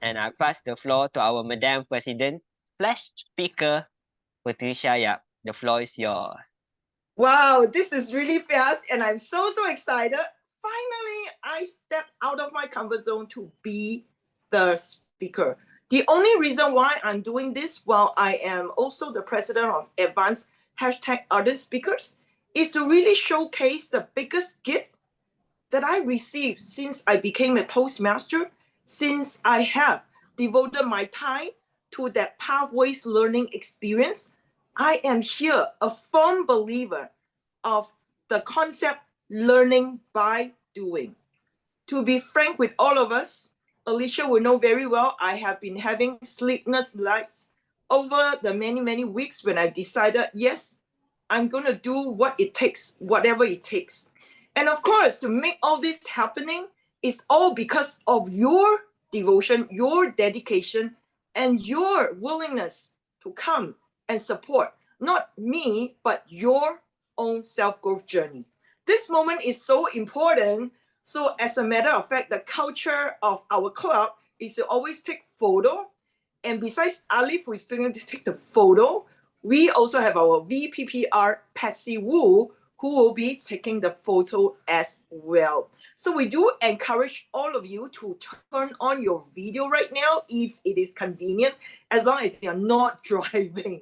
And I pass the floor to our Madam President slash Speaker, Patricia. Yeah, the floor is yours. Wow, this is really fast and I'm so excited. Finally, I stepped out of my comfort zone to be the speaker. The only reason why I'm doing this while I am also the president of Advanced #ArdentSpeakers is to really showcase the biggest gift that I received since I became a Toastmaster, since I have devoted my time to that pathways learning experience. I am here a firm believer of the concept learning by doing. To be frank with all of us, Alicia will know very well, I have been having sleepless nights over the many weeks when I decided, yes, I'm going to do what it takes, whatever it takes. And of course, to make all this happening is all because of your devotion, your dedication, and your willingness to come and support not me, but your own self-growth journey. This moment is so important. So as a matter of fact, the culture of our club is to always take photo. And besides Alif, who is going to take the photo, we also have our VPPR, Patsy Wu, who will be taking the photo as well. So we do encourage all of you to turn on your video right now if it is convenient, as long as you're not driving.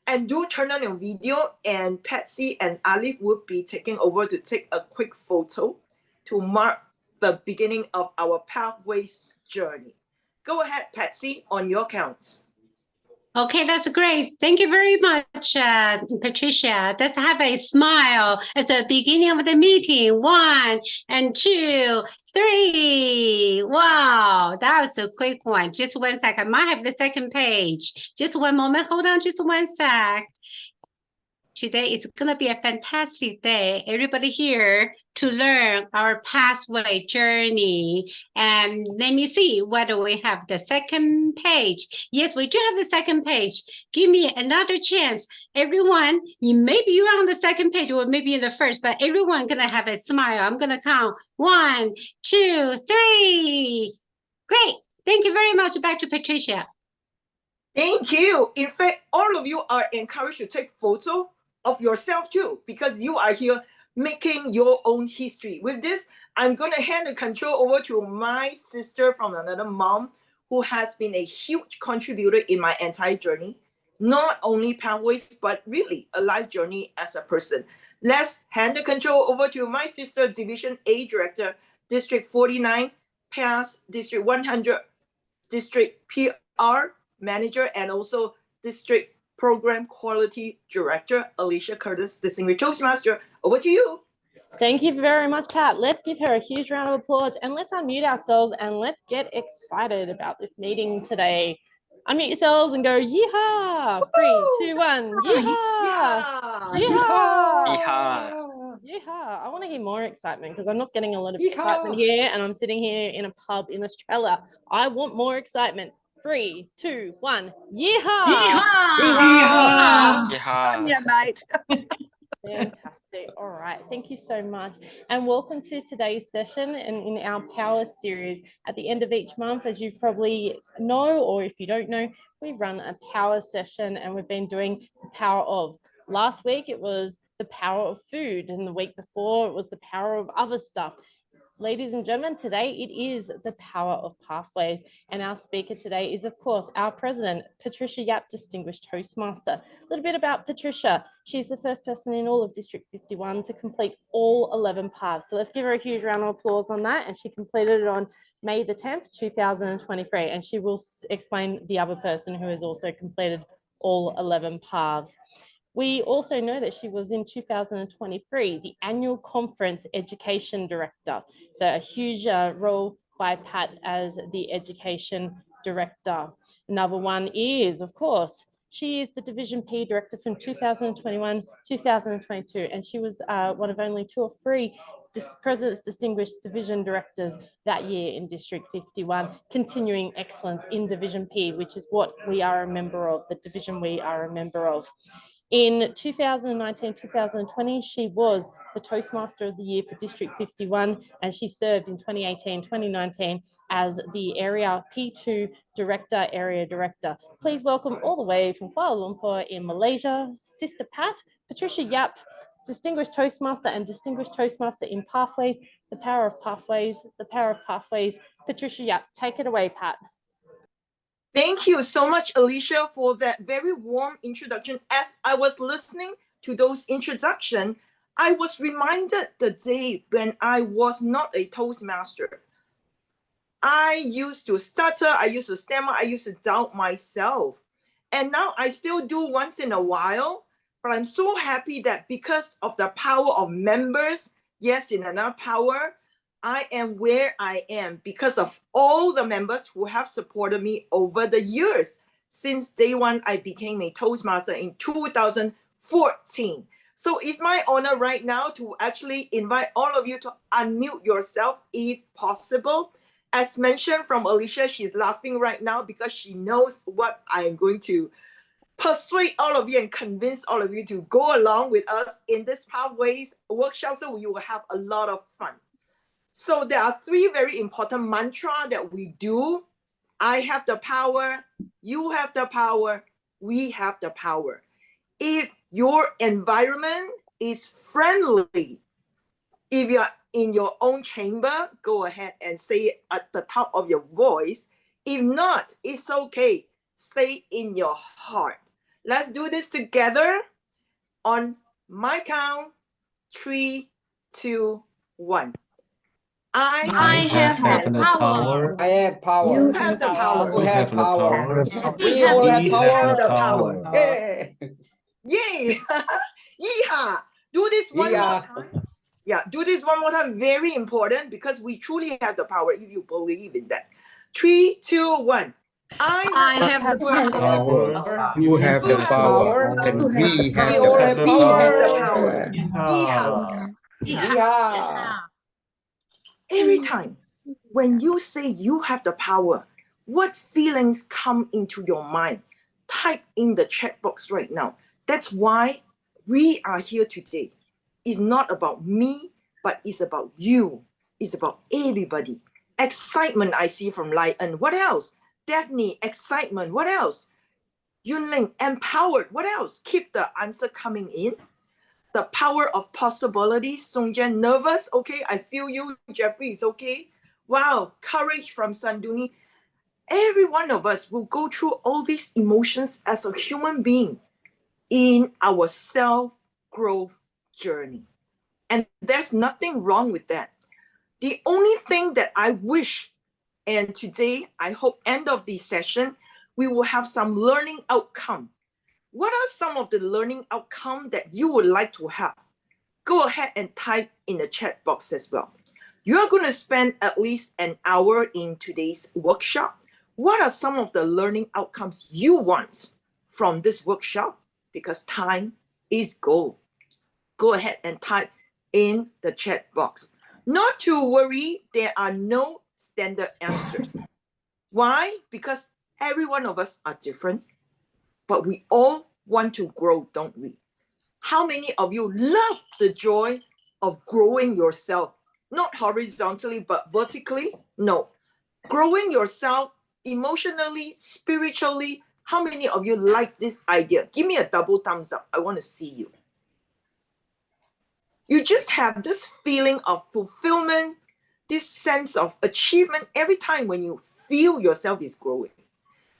And do turn on your video, and Patsy and Alif will be taking over to take a quick photo to mark the beginning of our Pathways journey. Go ahead, Patsy, on your count. Okay, that's great. Thank you very much, Patricia. Let's have a smile at the beginning of the meeting. 1 and 2, 3. Wow, that was a quick one. Just 1 second. I might have the second page. Just one moment. Hold on just 1 sec. Today is going to be a fantastic day. Everybody here to learn our pathway journey. And let me see whether we have the second page. Yes, we do have the second page. Give me another chance. Everyone, maybe you're on the second page or maybe in the first, but everyone going to have a smile. I'm going to count 1, 2, 3. Great. Thank you very much. Back to Patricia. Thank you. In fact, all of you are encouraged to take photo of yourself too, because you are here making your own history. With this, I'm going to hand the control over to my sister from another mom who has been a huge contributor in my entire journey, not only pathways, but really a life journey as a person. Let's hand the control over to my sister, Division A Director, District 49, past District 100, District PR Manager, and also District Program Quality Director, Alicia Curtis, Distinguished Toastmaster. Over to you. Thank you very much, Pat. Let's give her a huge round of applause and let's unmute ourselves and let's get excited about this meeting today. Unmute yourselves and go, yeehaw! 3, 2, 1, yeehaw! Yeehaw! Yeehaw! Yeehaw! I want to hear more excitement because I'm not getting a lot of excitement here and I'm sitting here in a pub in Australia. I want more excitement. 3, 2, 1, yeehaw! Yeehaw! Yeehaw! Yeah, mate. Fantastic. All right. Thank you so much. And welcome to today's session and in our Power series. At the end of each month, as you probably know, or if you don't know, we run a Power session and we've been doing the power of. Last week, it was the power of food. And the week before, it was the power of other stuff. Ladies and gentlemen, today it is the power of pathways. And our speaker today is, of course, our president, Patricia Yap, Distinguished Toastmaster. A little bit about Patricia. She's the first person in all of District 51 to complete all 11 paths. So let's give her a huge round of applause on that. And she completed it on May the 10th, 2023. And she will explain the other person who has also completed all 11 paths. We also know that she was in 2023, the annual conference education director. So a huge role by Pat as the education director. Another one is, of course, she is the Division P director from 2021, 2022, and she was one of only 2 or 3 President's Distinguished Division Directors that year in District 51, continuing excellence in Division P, which is what we are a member of, the division we are a member of. In 2019-2020, she was the Toastmaster of the Year for District 51, and she served in 2018, 2019, as the Area P2 Director, Area Director. Please welcome all the way from Kuala Lumpur in Malaysia, Sister Pat, Patricia Yap, Distinguished Toastmaster and Distinguished Toastmaster in Pathways, the Power of Pathways, the Power of Pathways. Patricia Yap, take it away, Pat. Thank you so much, Alicia, for that very warm introduction. As I was listening to those introductions, I was reminded the day when I was not a Toastmaster. I used to stutter, I used to stammer, I used to doubt myself. And now I still do once in a while, but I'm so happy that because of the power of members, yes, in another power, I am where I am because of all the members who have supported me over the years. Since day one, I became a Toastmaster in 2014. So it's my honor right now to actually invite all of you to unmute yourself if possible. As mentioned from Alicia, she's laughing right now because she knows what I am going to persuade all of you and convince all of you to go along with us in this Pathways workshop, so you will have a lot of fun. So there are three very important mantras that we do. I have the power, you have the power, we have the power. If your environment is friendly, if you're in your own chamber, go ahead and say it at the top of your voice. If not, it's okay. Stay in your heart. Let's do this together on my count. 3, 2, 1. I have the power. I have power. You have the power. You have power. We all have have the power. power. Hey. Yay! Yeehaw! Do this one more time. Yeah, do this one more time. Very important because we truly have the power if you believe in that. 3, 2, 1. I have the power. You have the power. And we have the power. Yeehaw! Yeah. Every time when you say you have the power, what feelings come into your mind? Type in the chat box right now. That's why we are here today. It's not about me, but it's about you. It's about everybody. Excitement I see from Lion. What else? Daphne, excitement. What else? Yunling, empowered. What else? Keep the answer coming in. The power of possibilities. Songjian, nervous. Okay, I feel you. Jeffrey, is okay. Wow, courage from Sanduni. Every one of us will go through all these emotions as a human being in our self-growth journey. And there's nothing wrong with that. The only thing that I wish, and today I hope end of this session, we will have some learning outcome. What are some of the learning outcomes that you would like to have? Go ahead and type in the chat box as well. You are going to spend at least an hour in today's workshop. What are some of the learning outcomes you want from this workshop? Because time is gold. Go ahead and type in the chat box. Not to worry, there are no standard answers. Why? Because every one of us are different, but we all want to grow, don't we? How many of you love the joy of growing yourself? Not horizontally, but vertically? No. Growing yourself emotionally, spiritually. How many of you like this idea? Give me a double thumbs up. I want to see you. You just have this feeling of fulfillment, this sense of achievement every time when you feel yourself is growing.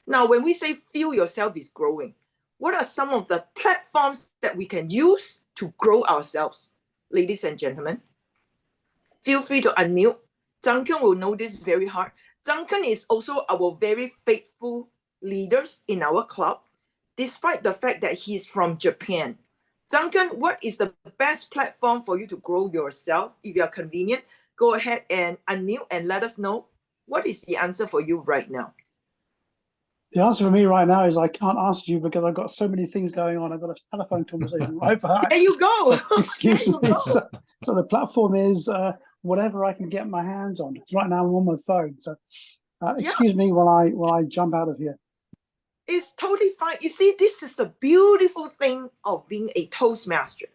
Now, when we say feel yourself is growing, what are some of the platforms that we can use to grow ourselves? Ladies and gentlemen, feel free to unmute. Duncan will know this very hard. Duncan is also our very faithful leaders in our club, despite the fact that he's from Japan. Duncan, what is the best platform for you to grow yourself? If you are convenient, go ahead and unmute and let us know what is the answer for you right now. The answer for me right now is I can't answer you because I've got so many things going on. I've got a telephone conversation right behind. There you go. So, excuse me. So the platform is whatever I can get my hands on. Right now I'm on my phone. So excuse me while I jump out of here. It's totally fine. You see, this is the beautiful thing of being a Toastmaster.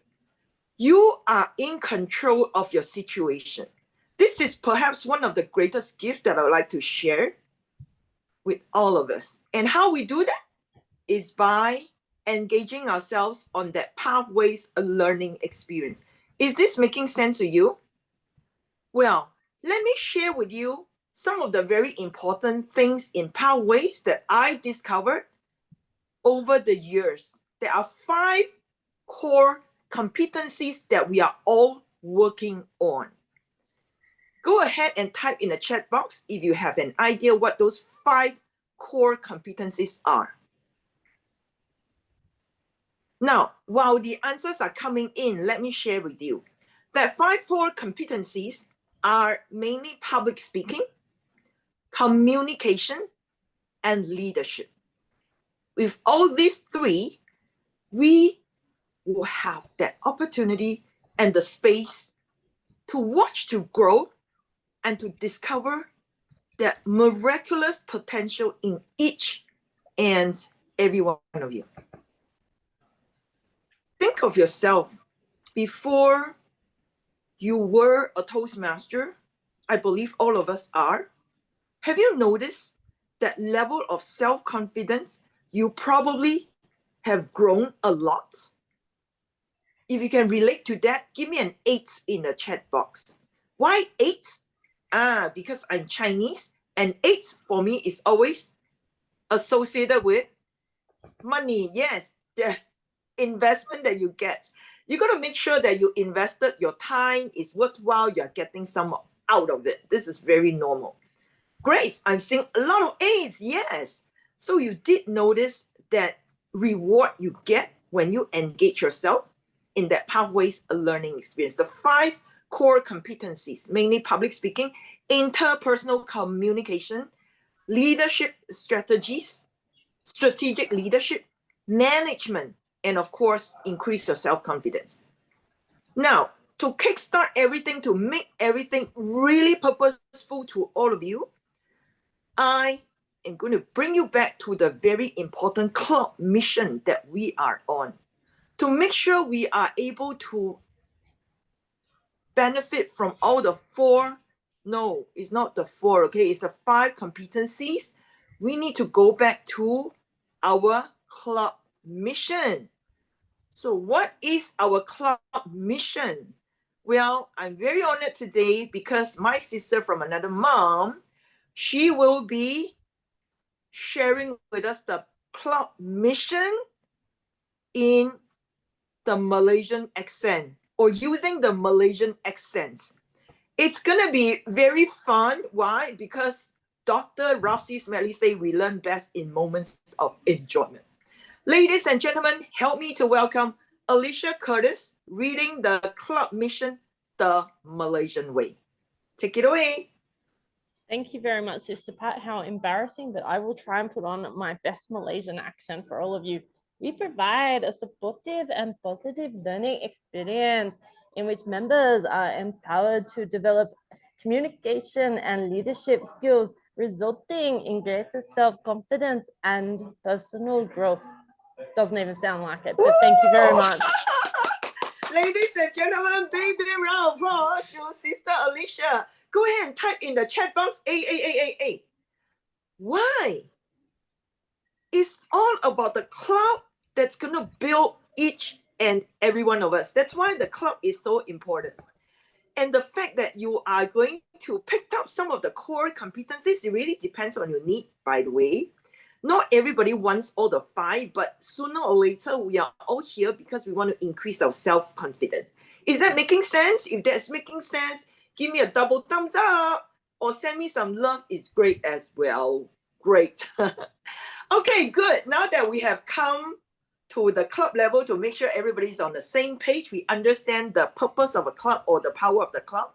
You are in control of your situation. This is perhaps one of the greatest gifts that I would like to share with all of us. And how we do that is by engaging ourselves on that pathways learning experience. Is this making sense to you? Well, let me share with you some of the very important things in pathways that I discovered over the years. There are 5 core competencies that we are all working on. Go ahead and type in the chat box if you have an idea what those 5 core competencies are. Now, while the answers are coming in, let me share with you that 5 core competencies are mainly public speaking, communication, and leadership. With all these 3, we will have that opportunity and the space to watch to grow and to discover that miraculous potential in each and every one of you. Think of yourself before you were a Toastmaster. I believe all of us are. Have you noticed that level of self-confidence? You probably have grown a lot. If you can relate to that, give me an 8 in the chat box. Why 8? Because I'm Chinese, and 8 for me is always associated with money. Yes, the investment that you get. You got to make sure that you invested your time is worthwhile. You're getting some out of it. This is very normal. Great. I'm seeing a lot of 8s. Yes. So you did notice that reward you get when you engage yourself in that pathways learning experience. The 5 core competencies, mainly public speaking, interpersonal communication, leadership strategies, strategic leadership, management, and of course, increase your self-confidence. Now, to kickstart everything, to make everything really purposeful to all of you, I am going to bring you back to the very important club mission that we are on, to make sure we are able to benefit from all the 4, no, it's not the 4, okay, it's the 5 competencies. We need to go back to our club mission. So what is our club mission? Well, I'm very honored today because my sister from another mom, she will be sharing with us the club mission in the Malaysian accent, or using the Malaysian accent. It's gonna be very fun. Why? Because Dr. Rafsi Smelly say we learn best in moments of enjoyment. Ladies and gentlemen, help me to welcome Alicia Curtis, reading the club mission, The Malaysian Way. Take it away. Thank you very much, Sister Pat. How embarrassing, but I will try and put on my best Malaysian accent for all of you. We provide a supportive and positive learning experience in which members are empowered to develop communication and leadership skills, resulting in greater self-confidence and personal growth. Doesn't even sound like it, but thank you very much. Ladies and gentlemen, big round of applause to Sister Alicia. Go ahead and type in the chat box, A. Why? It's all about the club that's going to build each and every one of us. That's why the club is so important. And the fact that you are going to pick up some of the core competencies, it really depends on your need, by the way. Not everybody wants all the 5, but sooner or later, we are all here because we want to increase our self-confidence. Is that making sense? If that's making sense, give me a double thumbs up or send me some love. It's great as well. Great. Okay, good. Now that we have come to the club level to make sure everybody's on the same page, we understand the purpose of a club or the power of the club.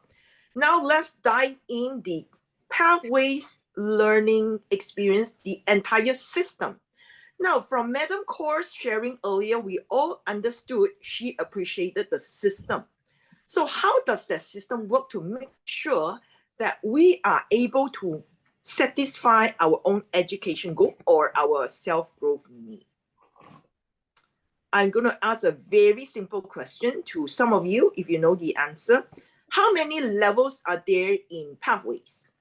Now let's dive in the pathways learning experience, the entire system. Now, from Madam Kaur's sharing earlier, we all understood she appreciated the system. So how does that system work to make sure that we are able to satisfy our own education goal or our self-growth need? I'm going to ask a very simple question to some of you, if you know the answer. How many levels are there in pathways?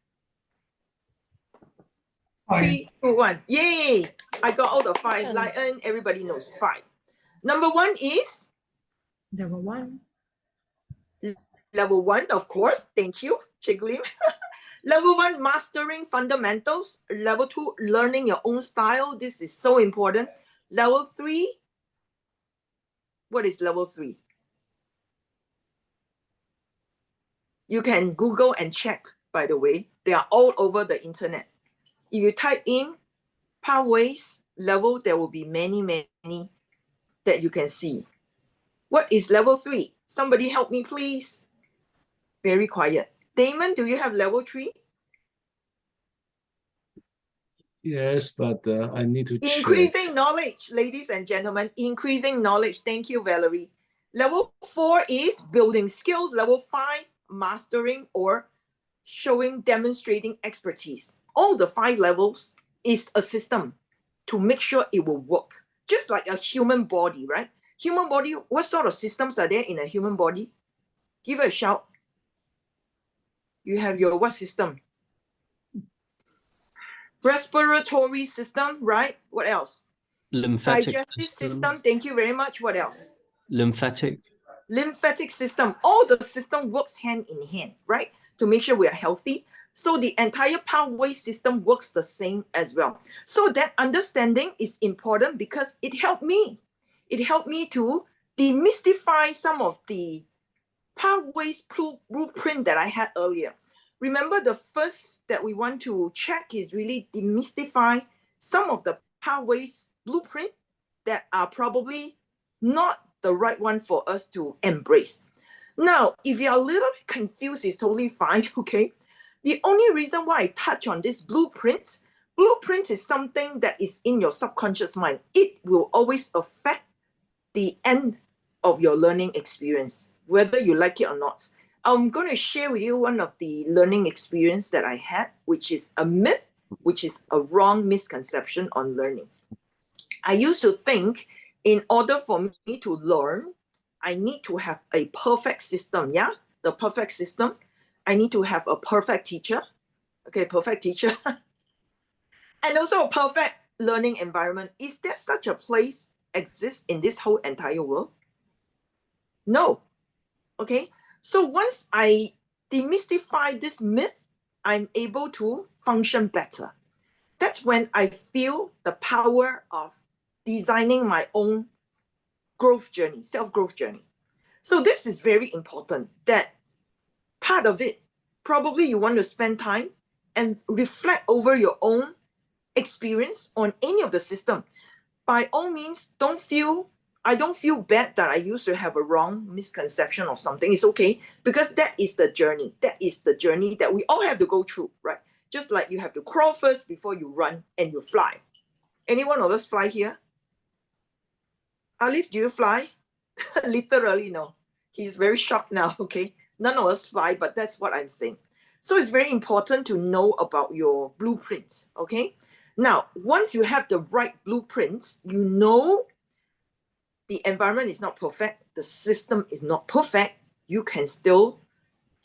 3, 2, 1. Yay! I got all the 5. Lion, everybody knows 5. Number 1 is? Number 1. Level 1, of course. Thank you, Chiglim. Level 1, mastering fundamentals. Level 2, learning your own style. This is so important. Level 3, what is level 3? You can Google and check, by the way. They are all over the internet. If you type in pathways level, there will be many, many that you can see. What is level 3? Somebody help me, please. Very quiet. Damon, do you have level 3? Yes, but I need to check. Increasing knowledge, ladies and gentlemen, increasing knowledge. Thank you, Valerie. Level 4 is building skills. Level 5, mastering or showing, demonstrating expertise. All the 5 levels is a system to make sure it will work. Just like a human body, right? Human body, what sort of systems are there in a human body? Give it a shout. You have your what system? Respiratory system, right? What else? Lymphatic Digestive system. Thank you very much. What else? Lymphatic System. All the system works hand in hand, right? To make sure we are healthy. So the entire pathway system works the same as well. So that understanding is important because it helped me. It helped me to demystify some of the pathways blueprint that I had earlier. Remember, the first that we want to check is really demystify some of the pathways blueprint that are probably not the right one for us to embrace. Now, if you're a little bit confused, it's totally fine, okay? The only reason why I touch on this blueprint is something that is in your subconscious mind. It will always affect the end of your learning experience, whether you like it or not. I'm going to share with you one of the learning experience that I had, which is a myth, which is a wrong misconception on learning. I used to think in order for me to learn, I need to have a perfect system. Yeah, the perfect system. I need to have a perfect teacher. Okay, perfect teacher. And also a perfect learning environment. Is there such a place exists in this whole entire world? No. Okay. So once I demystify this myth, I'm able to function better. That's when I feel the power of designing my own growth journey, self-growth journey. So this is very important, that part of it, probably you want to spend time and reflect over your own experience on any of the system. By all means, I don't feel bad that I used to have a wrong misconception of something. It's okay, because that is the journey. That is the journey that we all have to go through, right? Just like you have to crawl first before you run and you fly. Any one of us fly here? Alif, do you fly? Literally, no. He's very shocked now, okay? None of us fly, but that's what I'm saying. So it's very important to know about your blueprints, okay? Now, once you have the right blueprints, you know the environment is not perfect, the system is not perfect, you can still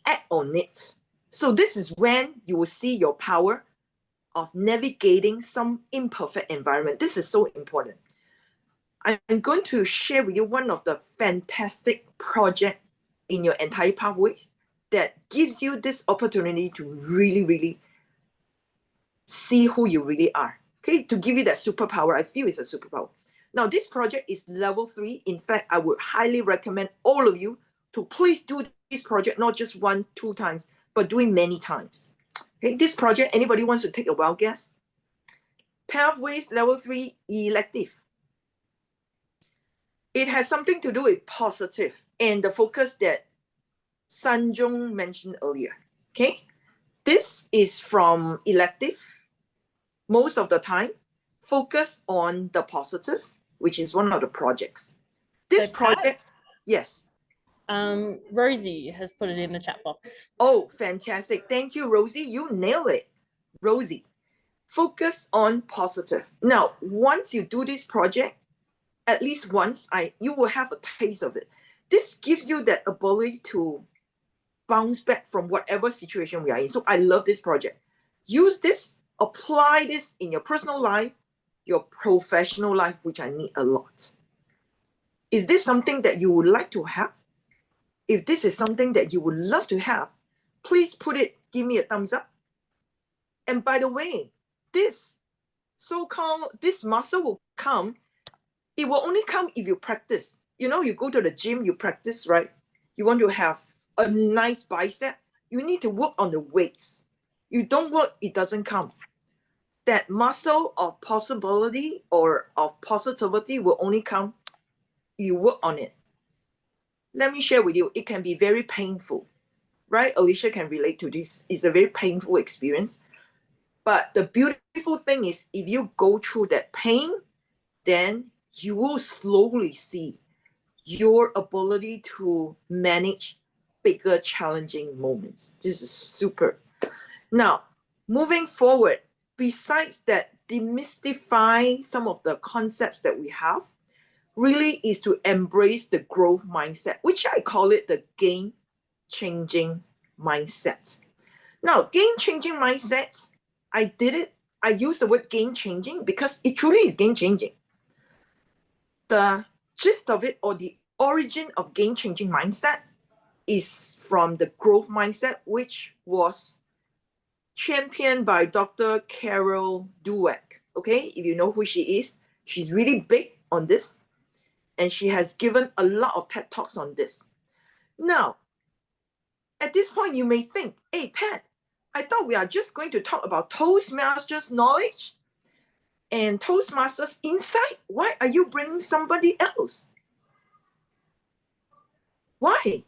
act on it. So this is when you will see your power of navigating some imperfect environment. This is so important. I'm going to share with you one of the fantastic projects in your entire pathways that gives you this opportunity to really, really see who you really are. Okay, to give you that superpower. I feel it's a superpower. Now, this project is level 3. In fact, I would highly recommend all of you to please do this project, not just 1, 2 times, but doing many times. Okay, this project, anybody wants to take a wild guess? Pathways level 3 elective. It has something to do with positive and the focus that Sanjong mentioned earlier. Okay, this is from elective. Most of the time, focus on the positive, which is one of the projects. This project, yes. Rosie has put it in the chat box. Oh, fantastic. Thank you, Rosie. You nailed it. Rosie, focus on positive. Now, once you do this project, at least once, you will have a taste of it. This gives you that ability to bounce back from whatever situation we are in. So I love this project. Use this, apply this in your personal life, your professional life, which I need a lot. Is this something that you would like to have? If this is something that you would love to have, please give me a thumbs up. And by the way, this muscle will come. It will only come if you practice. You know, you go to the gym, you practice, right? You want to have a nice bicep. You need to work on the weights. You don't work, it doesn't come. That muscle of possibility or of positivity will only come if you work on it. Let me share with you, it can be very painful, right? Alicia can relate to this. It's a very painful experience. But the beautiful thing is, if you go through that pain, then you will slowly see your ability to manage bigger, challenging moments. This is super. Now, moving forward, besides that, demystify some of the concepts that we have, really is to embrace the growth mindset, which I call it the game-changing mindset. Now, game-changing mindset, I use the word game-changing because it truly is game-changing. The gist of it, or the origin of game-changing mindset, is from the growth mindset, which was championed by Dr. Carol Dweck. Okay, if you know who she is, she's really big on this, and she has given a lot of TED Talks on this. Now, at this point, you may think, hey, Pat, I thought we are just going to talk about Toastmasters knowledge and Toastmasters insight. Why are you bringing somebody else? Why?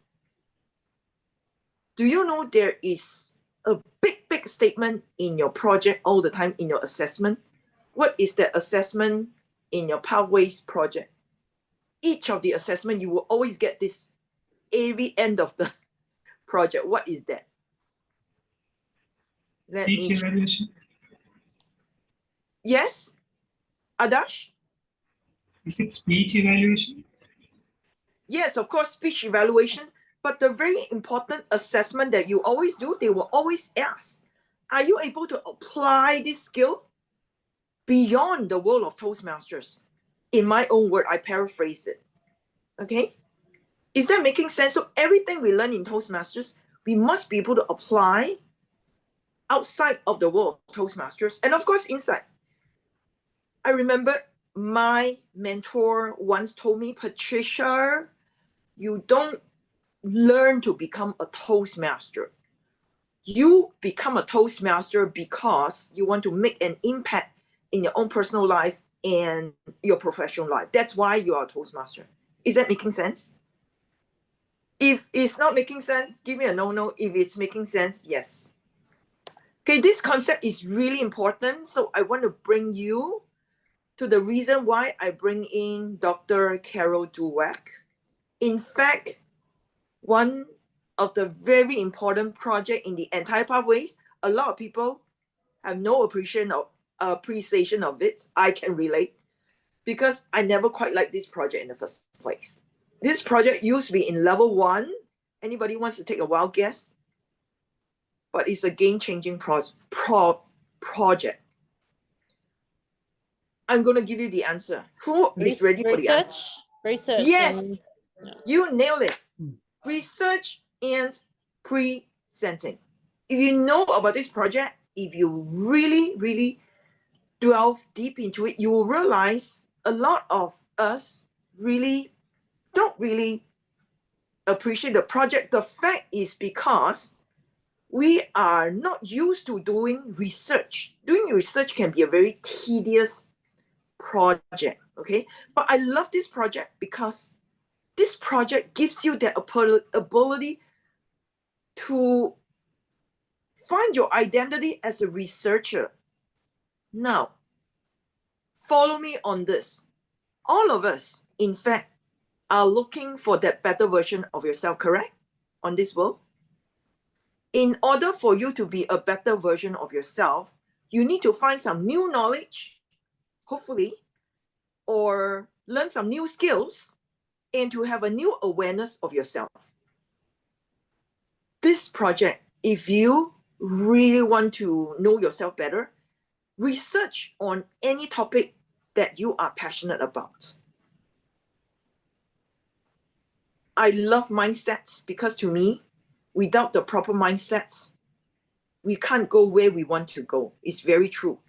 Do you know there is a big, big statement in your project all the time in your assessment? What is the assessment in your Pathways project? Each of the assessment, you will always get this every end of the project. What is that? Speech evaluation. Yes, Adash? Is it speech evaluation? Yes, of course, speech evaluation. But the very important assessment that you always do, they will always ask, are you able to apply this skill beyond the world of Toastmasters? In my own word, I paraphrase it. Okay? Is that making sense? So everything we learn in Toastmasters, we must be able to apply outside of the world of Toastmasters, and of course, inside. I remember my mentor once told me, Patricia, you don't learn to become a Toastmaster. You become a Toastmaster because you want to make an impact in your own personal life and your professional life. That's why you are a Toastmaster. Is that making sense? If it's not making sense, give me a no. If it's making sense, yes. Okay, this concept is really important. So I want to bring you to the reason why I bring in Dr. Carol Dweck. In fact, one of the very important project in the entire Pathways, a lot of people have no appreciation of it. I can relate because I never quite liked this project in the first place. This project used to be in level 1. Anybody wants to take a wild guess? But it's a game-changing project. I'm going to give you the answer. Who is ready for the answer? Research. Yes, you nailed it. Research and presenting. If you know about this project, if you really, really delve deep into it, you will realize a lot of us don't really appreciate the project. The fact is because we are not used to doing research. Doing research can be a very tedious project, okay? But I love this project because this project gives you the ability to find your identity as a researcher. Now, follow me on this. All of us, in fact, are looking for that better version of yourself, correct? On this world. In order for you to be a better version of yourself, you need to find some new knowledge, hopefully, or learn some new skills, and to have a new awareness of yourself. this project, if you really want to know yourself better, research on any topic that you are passionate about. I love mindset because to me, without the proper mindset, we can't go where we want to go. It's very true.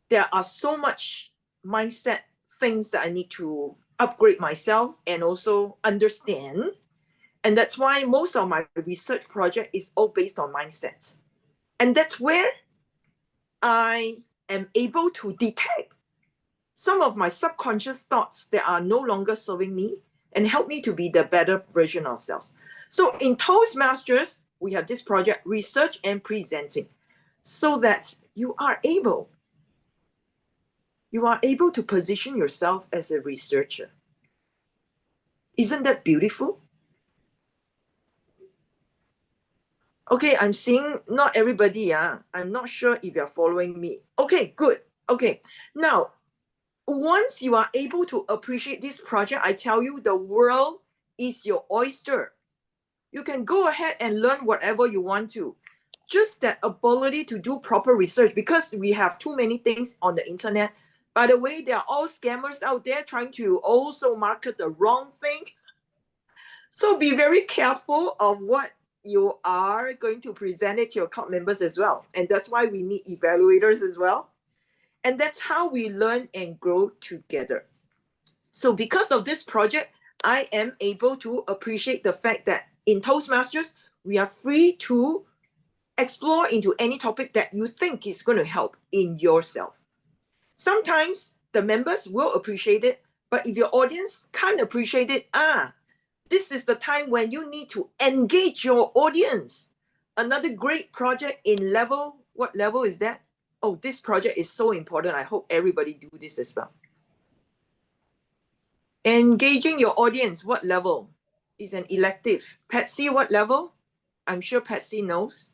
There are so much mindset things that I need to upgrade myself and also understand. And that's why most of my research project is all based on mindset. And that's where I am able to detect some of my subconscious thoughts that are no longer serving me and help me to be the better version of ourselves. So in Toastmasters, we have this project, research and presenting, so that you are able to position yourself as a researcher. Isn't that beautiful? Okay, I'm seeing not everybody. I'm not sure if you're following me. Okay, good. Okay, now, once you are able to appreciate this project, I tell you, the world is your oyster. You can go ahead and learn whatever you want to. Just that ability to do proper research, because we have too many things on the internet. By the way, there are all scammers out there trying to also market the wrong thing. So be very careful of what you are going to present it to your club members as well. And that's why we need evaluators as well. And that's how we learn and grow together. So because of this project, I am able to appreciate the fact that in Toastmasters, we are free to explore into any topic that you think is going to help in yourself. Sometimes the members will appreciate it, but if your audience can't appreciate it, this is the time when you need to engage your audience. Another great project in level, what level is that? Oh, this project is so important. I hope everybody do this as well. Engaging your audience, what level? Is an elective. Patsy, what level? I'm sure Patsy knows.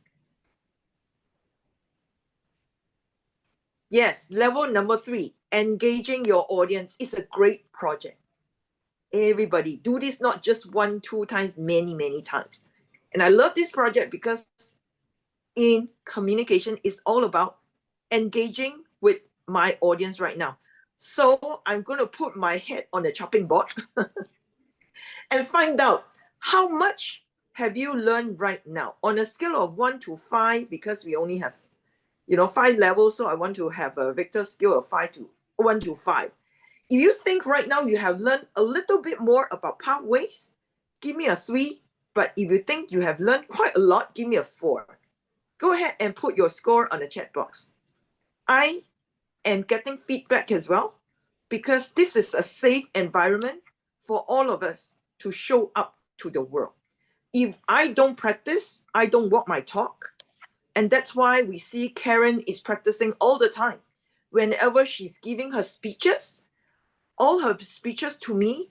Yes, level number 3, engaging your audience is a great project. Everybody do this, not just 1, 2 times, many, many times. And I love this project because in communication, it's all about engaging with my audience right now. So I'm going to put my head on the chopping board and find out how much have you learned right now on a scale of 1 to 5, because we only have 5 levels. So I want to have a Richter scale of 1 to 5. If you think right now you have learned a little bit more about pathways, give me a 3. But if you think you have learned quite a lot, give me a 4. Go ahead and put your score on the chat box. I am getting feedback as well, because this is a safe environment for all of us to show up to the world. If I don't practice, I don't walk my talk. And that's why we see Karen is practicing all the time. Whenever she's giving her speeches, all her speeches to me,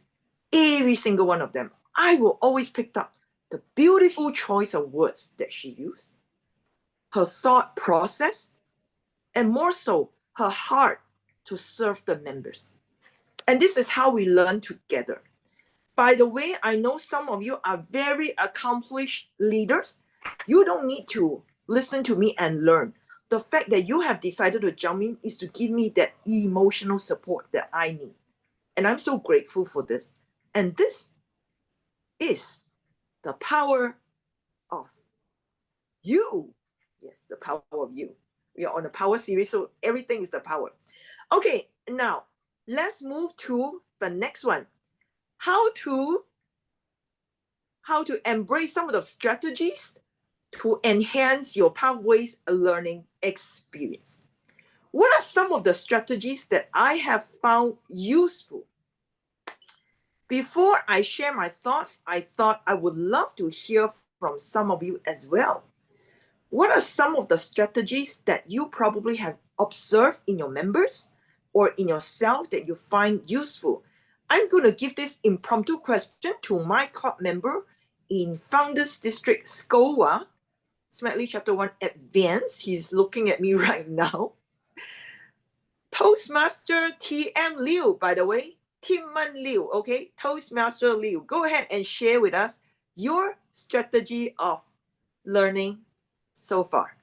every single one of them, I will always pick up the beautiful choice of words that she used, her thought process, and more so, her heart to serve the members. And this is how we learn together. By the way, I know some of you are very accomplished leaders. You don't need to listen to me and learn. The fact that you have decided to jump in is to give me that emotional support that I need. And I'm so grateful for this. And this is the power of you. Yes, the power of you. We are on a power series, so everything is the power. Okay, now let's move to the next one. How to embrace some of the strategies to enhance your pathways learning experience. What are some of the strategies that I have found useful? Before I share my thoughts, I thought I would love to hear from some of you as well. What are some of the strategies that you probably have observed in your members or in yourself that you find useful? I'm going to give this impromptu question to my club member in Founders District SCOA, Smartly Chapter 1 Advanced. He's looking at me right now. Toastmaster TM Liu, by the way. Timman Liu, okay? Toastmaster Liu. Go ahead and share with us your strategy of learning so far?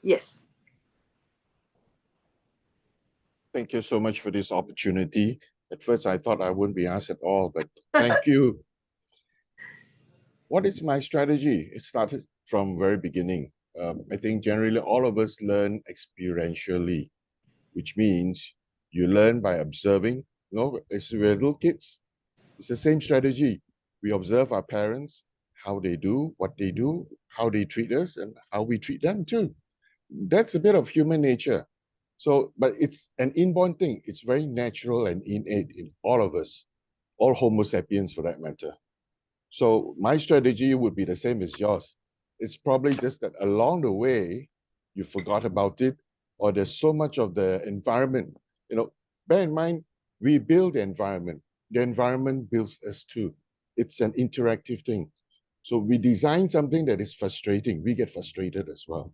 Yes. Thank you so much for this opportunity. At first, I thought I wouldn't be asked at all, but thank you. What is my strategy? It started from very beginning. I think generally all of us learn experientially, which means you learn by observing. You know, as we're little kids, it's the same strategy. We observe our parents, how they do, what they do, how they treat us, and how we treat them too. That's a bit of human nature. So, but it's an inborn thing. It's very natural and innate in all of us, all Homo sapiens for that matter. So my strategy would be the same as yours. It's probably just that along the way, you forgot about it, or there's so much of the environment. You know, bear in mind, we build the environment builds us too. It's an interactive thing. So we design something that is frustrating, we get frustrated as well.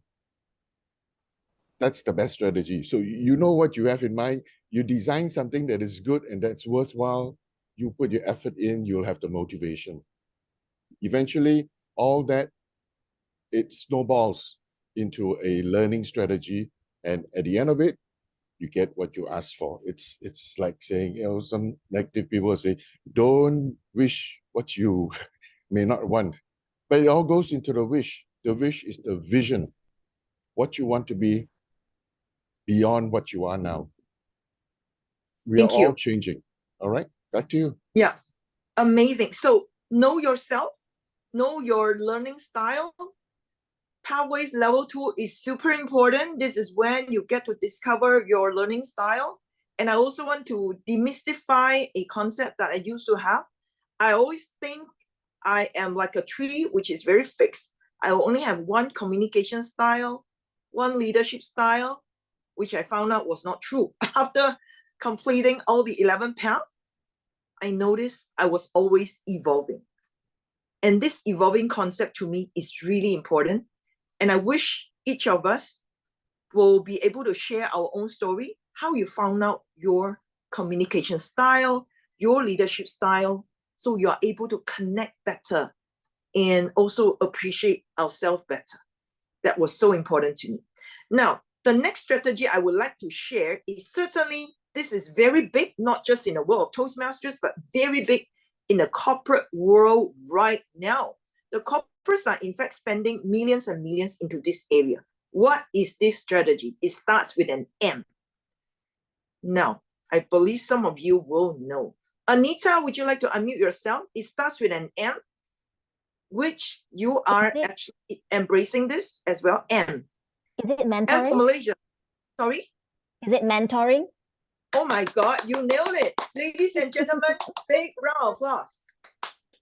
That's the best strategy. So you know what you have in mind. You design something that is good and that's worthwhile. You put your effort in, you'll have the motivation. Eventually, all that, it snowballs into a learning strategy. And at the end of it, you get what you ask for. It's like saying, you know, some negative people say, don't wish what you may not want. But it all goes into the wish. The wish is the vision, what you want to be beyond what you are now. We are all changing. All right, back to you. Yeah, amazing. So know yourself, know your learning style. Pathways level 2 is super important. This is when you get to discover your learning style. And I also want to demystify a concept that I used to have. I always think I am like a tree, which is very fixed. I will only have one communication style, one leadership style, which I found out was not true. After completing all the 11 paths, I noticed I was always evolving. And this evolving concept to me is really important. And I wish each of us will be able to share our own story, how you found out your communication style, your leadership style, so you are able to connect better and also appreciate ourselves better. That was so important to me. Now, the next strategy I would like to share is certainly, this is very big, not just in the world of Toastmasters, but very big in the corporate world right now. The corporates are in fact spending millions and millions into this area. What is this strategy? It starts with an M. Now, I believe some of you will know. Anita, would you like to unmute yourself? It starts with an M, which you are actually embracing this as well. M. Is it mentoring? M for Malaysia. Sorry? Is it mentoring? Oh my God, you nailed it. Ladies and gentlemen, big round of applause.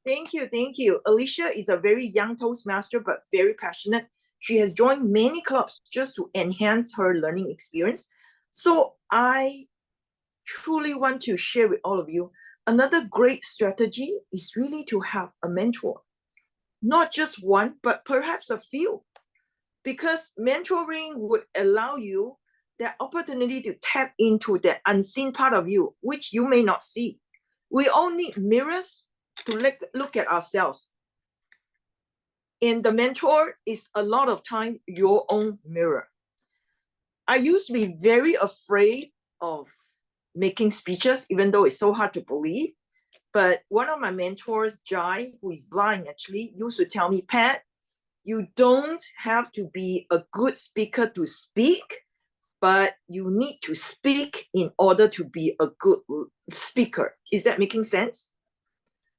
Thank you, thank you. Alicia is a very young Toastmaster, but very passionate. She has joined many clubs just to enhance her learning experience. So I truly want to share with all of you, another great strategy is really to have a mentor. Not just one, but perhaps a few. Because mentoring would allow you that opportunity to tap into the unseen part of you, which you may not see. We all need mirrors to look at ourselves. And the mentor is a lot of time your own mirror. I used to be very afraid of making speeches, even though it's so hard to believe. But one of my mentors, Jai, who is blind actually, used to tell me, Pat, you don't have to be a good speaker to speak, but you need to speak in order to be a good speaker. Is that making sense?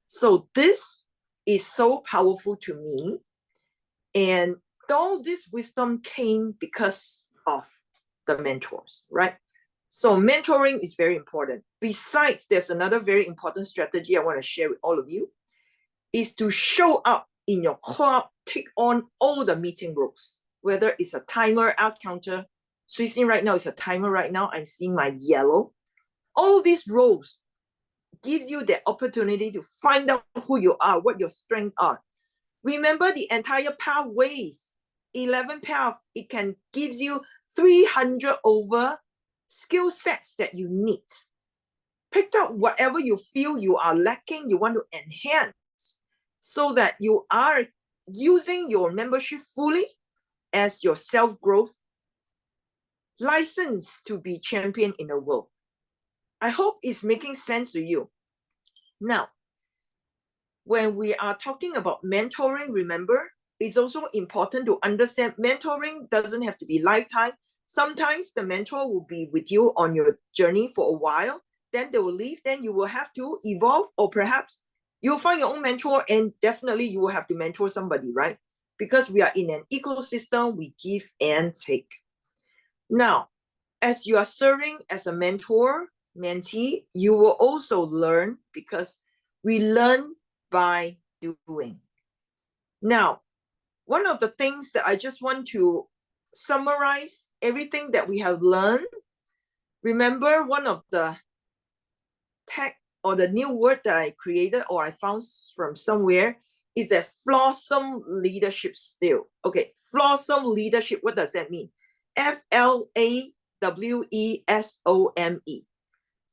So this is so powerful to me. And all this wisdom came because of the mentors, right? So mentoring is very important. Besides, there's another very important strategy I want to share with all of you, is to show up in your club, take on all the meeting roles, whether it's a timer, out counter. Swissing right now is a timer right now. I'm seeing my yellow. All these roles gives you the opportunity to find out who you are, what your strengths are. Remember the entire pathways, 11 paths, it can give you 300 over skill sets that you need. Pick up whatever you feel you are lacking, you want to enhance, so that you are using your membership fully as your self-growth license to be champion in the world. I hope it's making sense to you. Now, when we are talking about mentoring, remember, it's also important to understand mentoring doesn't have to be lifetime. Sometimes the mentor will be with you on your journey for a while, then they will leave, then you will have to evolve, or perhaps you'll find your own mentor, and definitely you will have to mentor somebody, right? Because we are in an ecosystem, we give and take. Now, as you are serving as a mentor, mentee, you will also learn, because we learn by doing. Now, one of the things that I just want to summarize everything that we have learned. Remember, one of the tag or the new word that I created or I found from somewhere is that flawsome leadership still. Okay, flawsome leadership, what does that mean? Flawesome.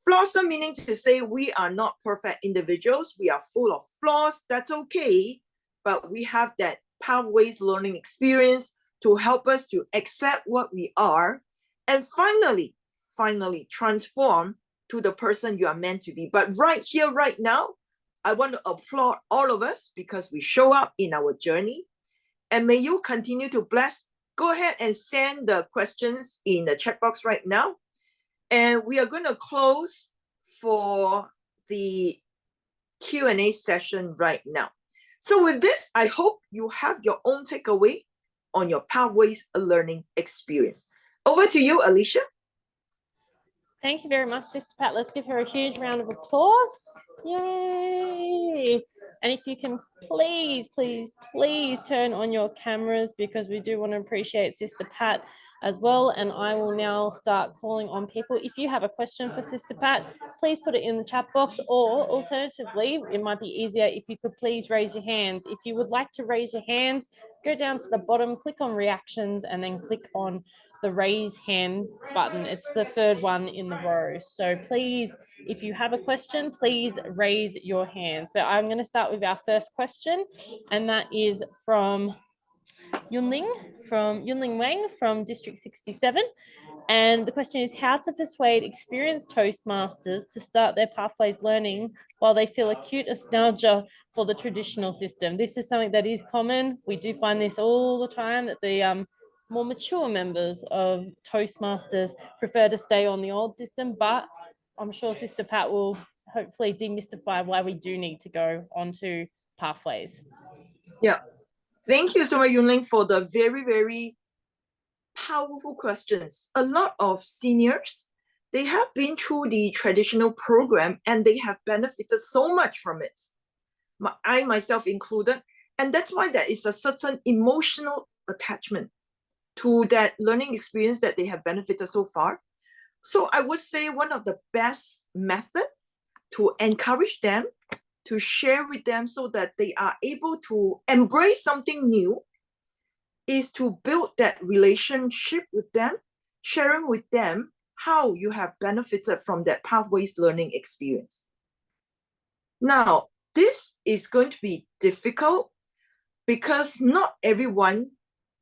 Flawsome meaning to say we are not perfect individuals. We are full of flaws. That's okay. But we have that pathways learning experience to help us to accept what we are and finally transform to the person you are meant to be. But right here, right now, I want to applaud all of us because we show up in our journey. And may you continue to bless. Go ahead and send the questions in the chat box right now. And we are going to close for the Q&A session right now. So with this, I hope you have your own takeaway on your Pathways learning experience. Over to you, Alicia. Thank you very much, Sister Pat. Let's give her a huge round of applause. Yay! And if you can please turn on your cameras, because we do want to appreciate Sister Pat as well. And I will now start calling on people. If you have a question for Sister Pat, please put it in the chat box, or alternatively, it might be easier if you could please raise your hands. If you would like to raise your hands, go down to the bottom, click on reactions, and then click on the raise hand button. It's the third one in the row. So please, if you have a question, please raise your hands. But I'm going to start with our first question, and that is from Yunling Wang from District 67. And the question is how to persuade experienced Toastmasters to start their Pathways learning while they feel acute nostalgia for the traditional system. This is something that is common. We do find this all the time, that the more mature members of Toastmasters prefer to stay on the old system, but I'm sure Sister Pat will hopefully demystify why we do need to go onto Pathways. Yeah. Thank you so much, Yunling, for the very, very powerful questions. A lot of seniors, they have been through the traditional program and they have benefited so much from it. I myself included. And that's why there is a certain emotional attachment to that learning experience that they have benefited so far. So I would say one of the best method to encourage them, to share with them so that they are able to embrace something new, is to build that relationship with them, sharing with them how you have benefited from that Pathways learning experience. Now, this is going to be difficult because not everyone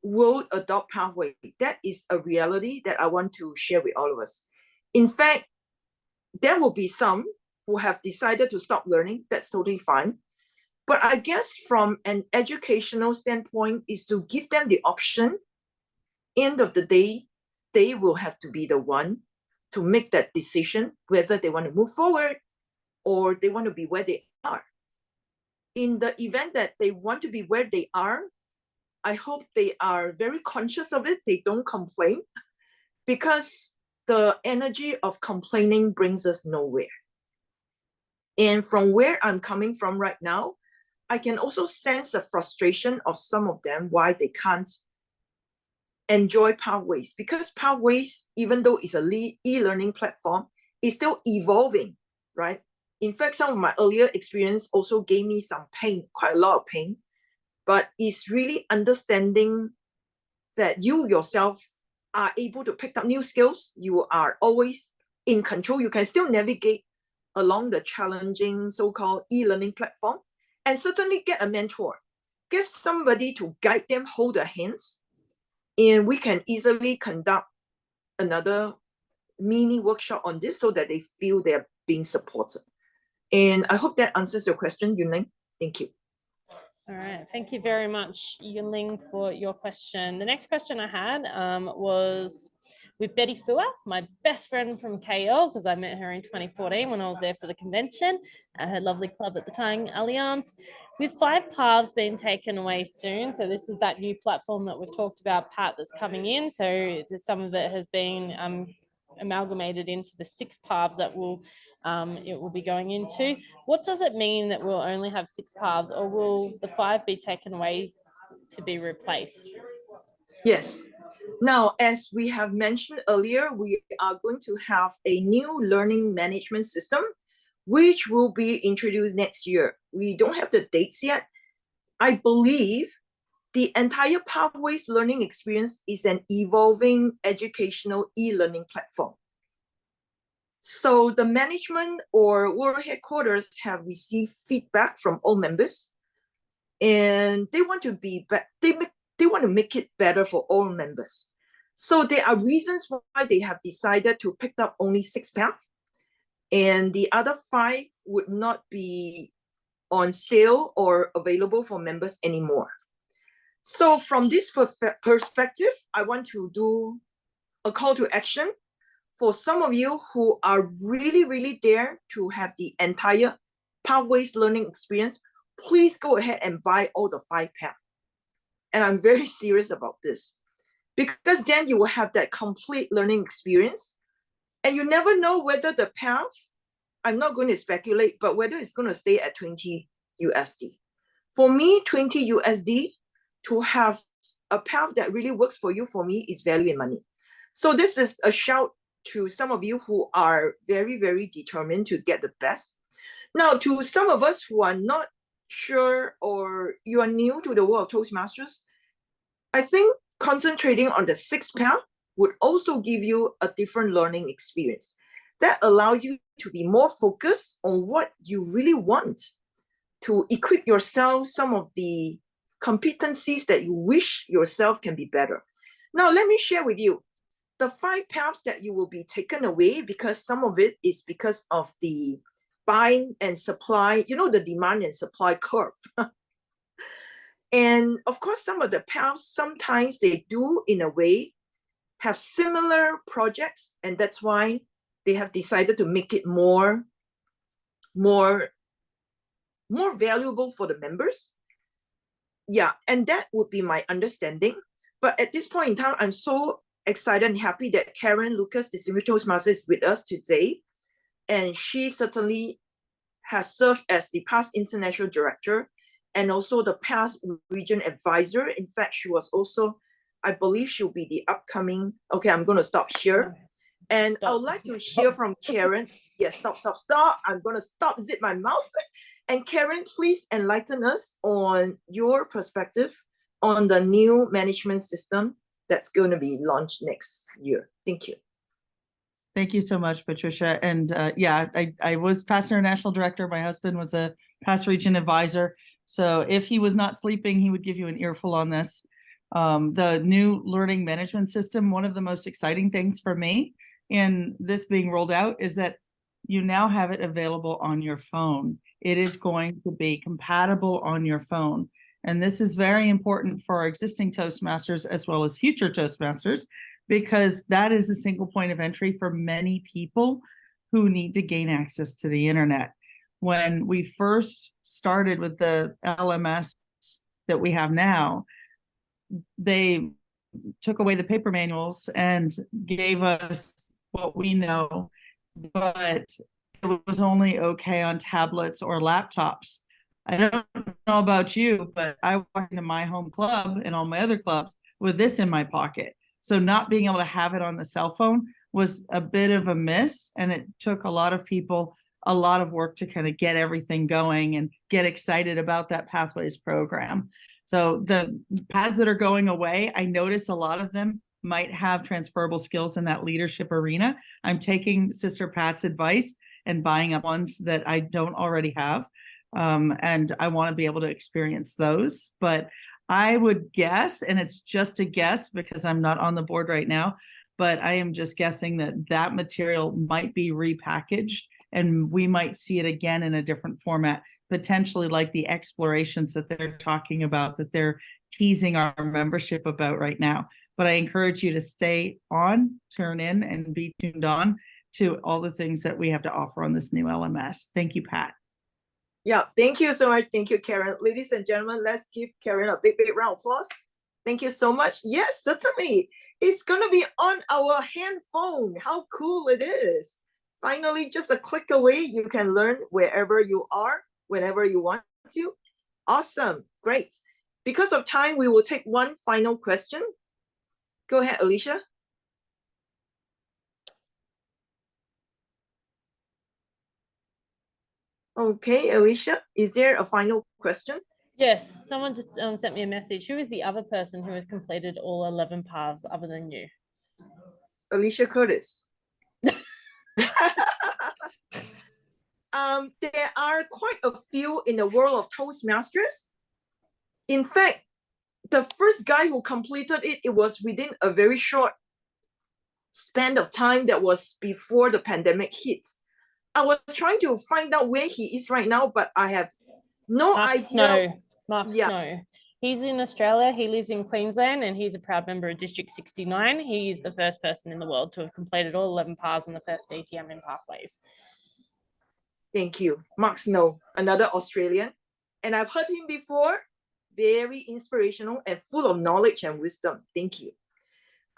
will adopt Pathway. That is a reality that I want to share with all of us. In fact, there will be some who have decided to stop learning. That's totally fine. But I guess from an educational standpoint is to give them the option. End of the day, they will have to be the one to make that decision, whether they want to move forward or they want to be where they are. In the event that they want to be where they are, I hope they are very conscious of it. They don't complain, because the energy of complaining brings us nowhere. And from where I'm coming from right now, I can also sense the frustration of some of them why they can't enjoy Pathways, because Pathways, even though it's a e-learning platform, is still evolving, right? In fact, some of my earlier experience also gave me some pain, quite a lot of pain, but it's really understanding that you yourself are able to pick up new skills. You are always in control. You can still navigate along the challenging so-called e-learning platform, and certainly get a mentor. get somebody to guide them, hold their hands, and we can easily conduct another mini workshop on this so that they feel they're being supported. And I hope that answers your question, Yunling. Thank you. All right, thank you very much, Yunling, for your question. The next question I had was with Betty Fua, my best friend from KL, because I met her in 2014 when I was there for the convention at her lovely club at the time, Allianz. With 5 paths being taken away soon, so this is that new platform that we've talked about, Pat, that's coming in. So some of it has been amalgamated into the 6 paths that it will be going into. What does it mean that we'll only have 6 paths, or will the 5 be taken away to be replaced? Yes. Now, as we have mentioned earlier, we are going to have a new learning management system, which will be introduced next year. We don't have the dates yet. I believe the entire Pathways learning experience is an evolving educational e-learning platform. So the management or world headquarters have received feedback from all members, and they want to they want to make it better for all members. So there are reasons why they have decided to pick up only 6 paths, and the other 5 would not be on sale or available for members anymore. So from this perspective, I want to do a call to action for some of you who are really there to have the entire Pathways learning experience. Please go ahead and buy all the 5 paths. And I'm very serious about this, because then you will have that complete learning experience, and you never know whether the path, I'm not going to speculate, but whether it's going to stay at 20 USD. For me, 20 USD to have a path that really works for you, for me, is value in money. So this is a shout to some of you who are very determined to get the best. Now, to some of us who are not sure, or you are new to the world of Toastmasters, I think concentrating on the 6 path would also give you a different learning experience that allows you to be more focused on what you really want, to equip yourself some of the competencies that you wish yourself can be better. Now, let me share with you the 5 paths that you will be taken away, because some of it is because of the buying and supply, the demand and supply curve. And of course, some of the paths, sometimes they do, in a way, have similar projects, and that's why they have decided to make it more valuable for the members. Yeah, and that would be my understanding. But at this point in time, I'm so excited and happy that Karen Lucas, Distinguished Toastmaster, is with us today. And she certainly has served as the past international director and also the past region advisor. In fact, she was also, I believe she'll be the upcoming, okay, I'm going to stop here. And I would like to hear from Karen. Yes, stop. I'm going to stop, zip my mouth. And Karen, please enlighten us on your perspective on the new management system that's going to be launched next year. Thank you. Thank you so much, Patricia. And yeah, I was past international director. My husband was a past region advisor. So if he was not sleeping, he would give you an earful on this. The new learning management system, one of the most exciting things for me in this being rolled out is that you now have it available on your phone. It is going to be compatible on your phone. And this is very important for our existing Toastmasters as well as future Toastmasters, because that is a single point of entry for many people who need to gain access to the internet. When we first started with the LMS that we have now, they took away the paper manuals and gave us what we know, but it was only okay on tablets or laptops. I don't know about you, but I walk into my home club and all my other clubs with this in my pocket. So not being able to have it on the cell phone was a bit of a miss, and it took a lot of people a lot of work to kind of get everything going and get excited about that Pathways program. So the paths that are going away, I notice a lot of them might have transferable skills in that leadership arena. I'm taking Sister Pat's advice and buying up ones that I don't already have. And I want to be able to experience those. But I would guess, and it's just a guess because I'm not on the board right now, but I am just guessing that that material might be repackaged and we might see it again in a different format, potentially like the explorations that they're talking about, that they're teasing our membership about right now. But I encourage you to stay on, turn in, and be tuned on to all the things that we have to offer on this new LMS. Thank you, Pat. Yeah, thank you so much. Thank you, Karen. Ladies and gentlemen, let's give Karen a big, big round of applause. Thank you so much. Yes, certainly. It's going to be on our handphone. How cool it is. Finally, just a click away, you can learn wherever you are, whenever you want to. Awesome. Great. Because of time, we will take one final question. Go ahead, Alicia. Okay, Alicia, is there a final question? Yes, someone just sent me a message. Who is the other person who has completed all 11 paths other than you? Alicia Curtis. There are quite a few in the world of Toastmasters. In fact, the first guy who completed it, it was within a very short span of time that was before the pandemic hit. I was trying to find out where he is right now, but I have no idea. Mark Snow. He's in Australia. He lives in Queensland and he's a proud member of District 69. He is the first person in the world to have completed all 11 paths in the first DTM in Pathways. Thank you. Mark Snow, another Australian. And I've heard him before. Very inspirational and full of knowledge and wisdom. Thank you.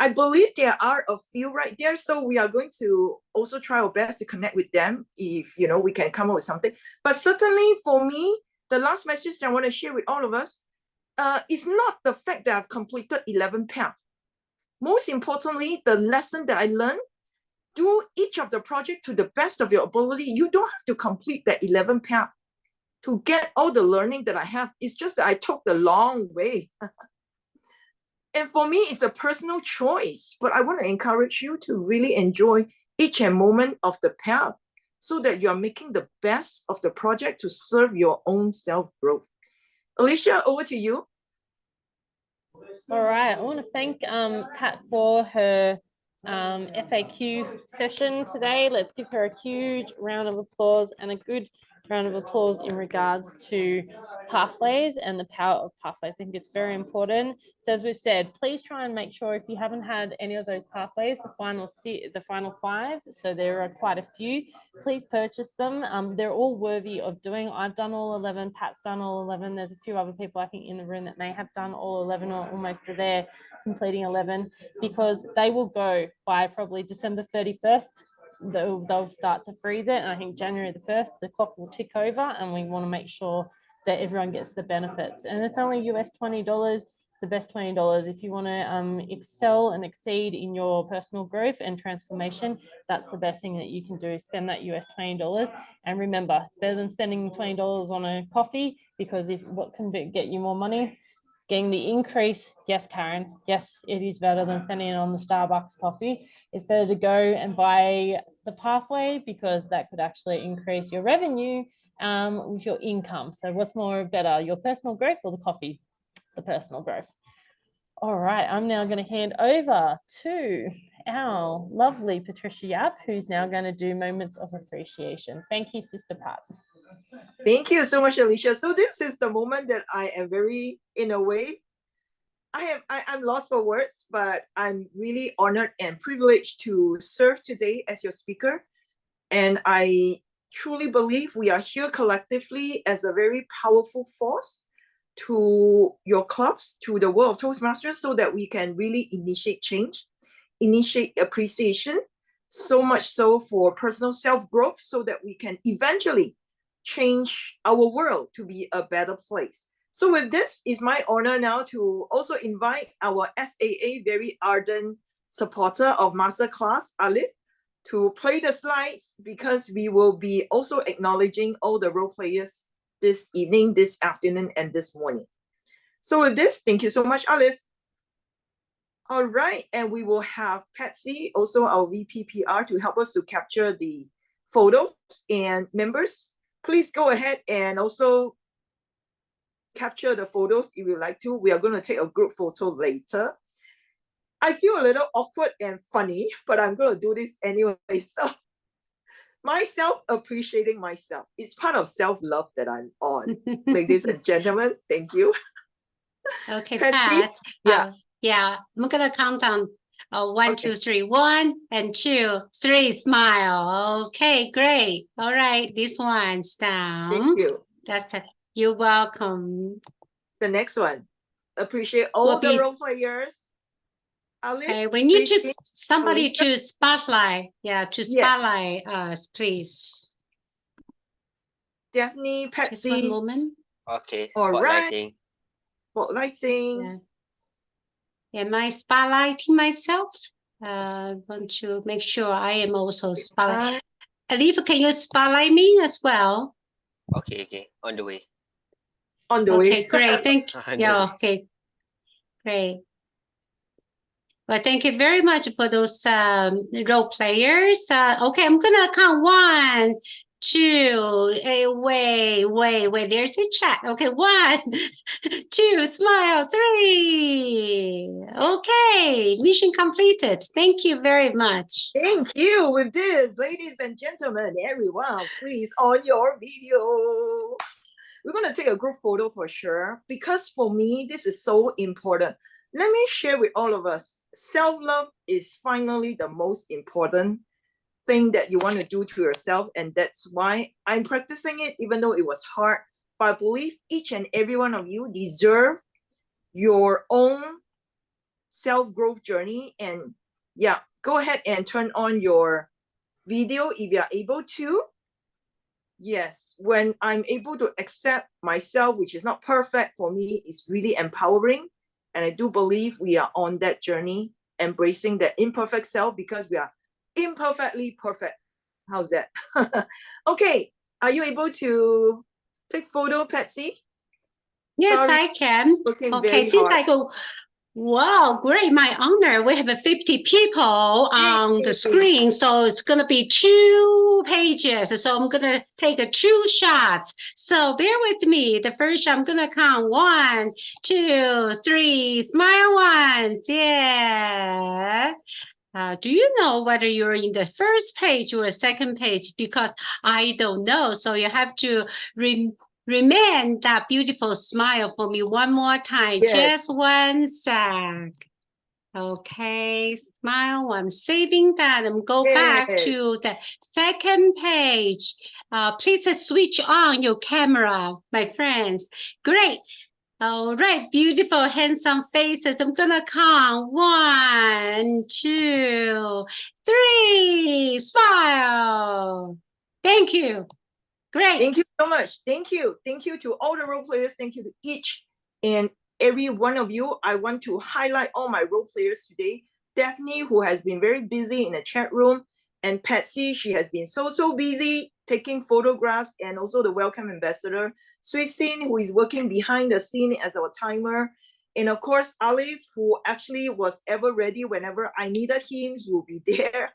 I believe there are a few right there. So we are going to also try our best to connect with them if, you know, we can come up with something. But certainly for me, the last message that I want to share with all of us is not the fact that I've completed 11 paths. Most importantly, the lesson that I learned, do each of the project to the best of your ability. You don't have to complete that 11 path to get all the learning that I have. It's just that I took the long way. And for me, it's a personal choice, but I want to encourage you to really enjoy each and moment of the path so that you are making the best of the project to serve your own self-growth. Alicia, over to you. All right, I want to thank Pat for her FAQ session today. Let's give her a huge round of applause and a good round of applause in regards to pathways and the power of pathways. I think it's very important. So as we've said, please try and make sure if you haven't had any of those pathways, the final 5, so there are quite a few, please purchase them. They're all worthy of doing. I've done all 11, Pat's done all 11. There's a few other people I think in the room that may have done all 11 or almost to there completing 11, because they will go by probably December 31st. They'll start to freeze it, and I think January the 1st the clock will tick over, and we want to make sure that everyone gets the benefits. And it's only US $20. It's the best $20 if you want to excel and exceed in your personal growth and transformation. That's the best thing that you can do, spend that US $20. And remember, it's better than spending $20 on a coffee, because if what can get you more money, getting the increase. Yes, Karen. Yes, it is better than spending it on the Starbucks coffee. It's better to go and buy the pathway, because that could actually increase your revenue with your income. So what's more better, your personal growth or the coffee? The personal growth. All right, I'm now going to hand over to our lovely Patricia Yap, who's now going to do moments of appreciation. Thank you, Sister Pat. Thank you so much, Alicia. So this is the moment that I am very, in a way, I'm lost for words, but I'm really honored and privileged to serve today as your speaker. And I truly believe we are here collectively as a very powerful force to your clubs, to the world of Toastmasters, so that we can really initiate change, initiate appreciation, so much so for personal self-growth, so that we can eventually change our world to be a better place. So with this, it's my honor now to also invite our SAA very ardent supporter of MasterClass, Alif, to play the slides, because we will be also acknowledging all the role players this evening, this afternoon, and this morning. So with this, thank you so much, Alif. All right, and we will have Patsy, also our VP PR, to help us to capture the photos. And members, please go ahead and also capture the photos if you like to. We are going to take a group photo later. I feel a little awkward and funny, but I'm going to do this anyway. So myself appreciating myself. It's part of self-love that I'm on. Ladies and gentlemen, thank you. Okay, Patsy? Pat. Yeah. Yeah, I'm gonna count down. 1, Okay. 2, 3. 1 and 2, 3. Smile. Okay, great. All right, this one's down. Thank you. That's it. You're welcome. The next one. Appreciate all Will the be- role players. Alice, Okay, we need Tracy, somebody Alicia. to spotlight. Yeah, to Yes. spotlight us, please. Daphne, Just one Patsy. moment. Okay. All right. Spotlighting. Spotlighting. Yeah. Am I spotlighting myself? Want to make sure I am also spotlight. Alif, can you spotlight me as well? Okay, okay. On the way. On the Okay, way. great. Thank you. On the Yeah, way. okay. Great. Well, thank you very much for those role players. Okay, I'm gonna count 1, 2. Wait. There's a chat. Okay, 1, 2. Smile. 3. Okay, mission completed. Thank you very much. Thank you. With this, ladies and gentlemen, everyone, please on your video. We're going to take a group photo for sure, because for me, this is so important. Let me share with all of us, self-love is finally the most important thing that you want to do to yourself. And that's why I'm practicing it, even though it was hard. But I believe each and every one of you deserve your own self-growth journey. And yeah, go ahead and turn on your video if you are able to. Yes, when I'm able to accept myself, which is not perfect for me, it's really empowering. And I do believe we are on that journey, embracing the imperfect self, because we are imperfectly perfect. How's that? Okay, are you able to take photo, Patsy? Yes, Sorry, I can. looking Okay, very since hard. I go, wow, great, my honor. We have 50 people on the screen, so it's gonna be 2 pages. So I'm gonna take 2 shots. So bear with me. The first shot, I'm gonna count 1, 2, 3. Smile once. Yeah. Do you know whether you're in the first page or second page? Because I don't know. So you have to remain that beautiful smile for me one more time. Yes. Just 1 sec. Okay, smile. I'm saving that and go back Yes. to the second page. Please switch on your camera, my friends. Great. All right, beautiful, handsome faces. I'm gonna count 1, 2, 3. Smile. Thank you. Great. Thank you so much. Thank you. Thank you to all the role players. Thank you to each and every one of you. I want to highlight all my role players today. Daphne, who has been very busy in the chat room, and Patsy, she has been so busy taking photographs, and also the welcome ambassador, Suisin, who is working behind the scene as our timer. And of course, Alif, who actually was ever ready whenever I needed him, he will be there.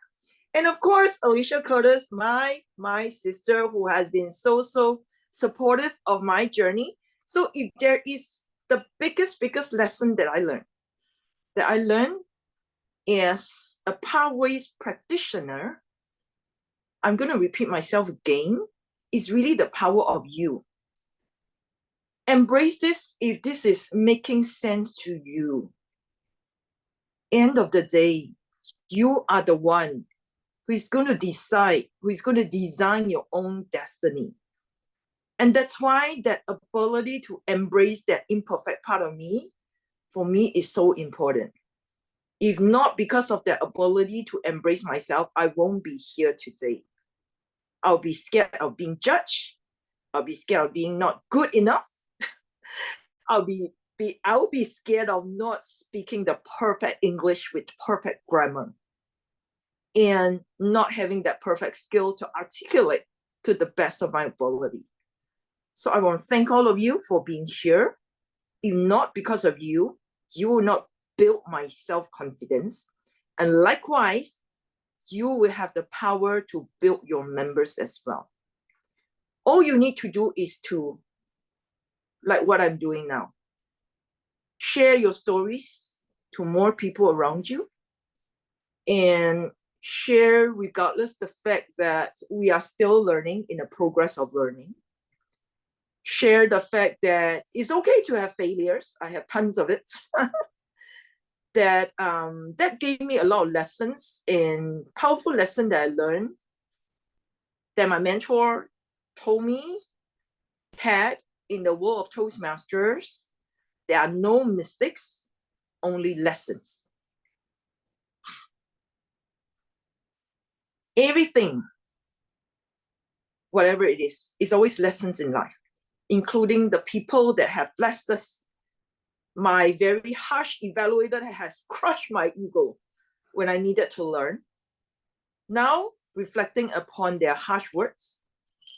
And of course, Alicia Curtis, my sister, who has been so supportive of my journey. So if there is the biggest lesson that I learned as a pathways practitioner, I'm going to repeat myself again, is really the power of you. Embrace this if this is making sense to you. End of the day, you are the one who is going to decide, who is going to design your own destiny. And that's why that ability to embrace that imperfect part of me, for me, is so important. If not because of that ability to embrace myself, I won't be here today. I'll be scared of being judged. I'll be scared of being not good enough. I'll be scared of not speaking the perfect English with perfect grammar, and not having that perfect skill to articulate to the best of my ability. So I want to thank all of you for being here. If not because of you, you will not build my self-confidence. And likewise, you will have the power to build your members as well. All you need to do is to, like what I'm doing now, share your stories to more people around you, and share regardless the fact that we are still learning, in the progress of learning. Share the fact that it's okay to have failures. I have tons of it. That gave me a lot of lessons, and powerful lesson that I learned, that my mentor told me, Pat, in the world of Toastmasters, there are no mistakes, only lessons. Everything, whatever it is always lessons in life, including the people that have blessed us. My very harsh evaluator has crushed my ego when I needed to learn. Now, reflecting upon their harsh words,